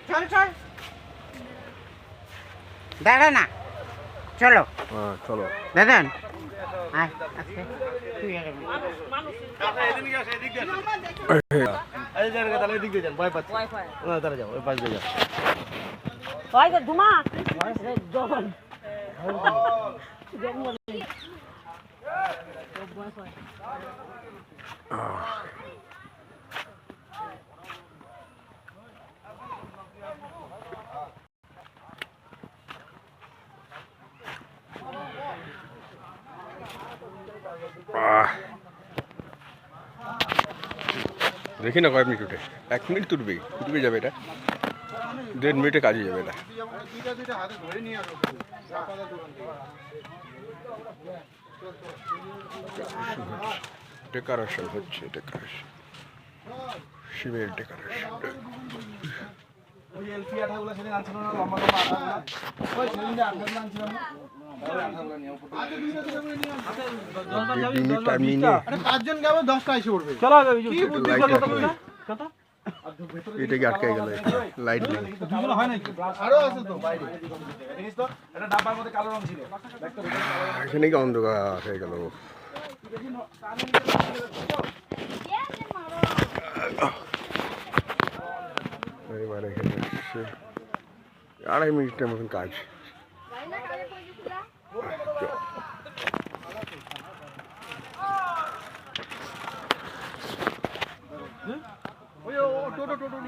চল চল দাঁড়া না চলো চলো দাদান দেখি না কয়েক মিনিট উঠে 1 মিনিট তুলবে উঠবে যাবে এটা 1.5 মিনিটে কাজে যাবে এটা ডেকোরেশন হচ্ছে ডেকোরেশন শিবের ডেকোরেশন এটাকে আটকে গেল লাইট নেই এখানে কি অন্ধকার হয়ে গেল এবার এখানে 2.5 মিনিটের মতন কাজ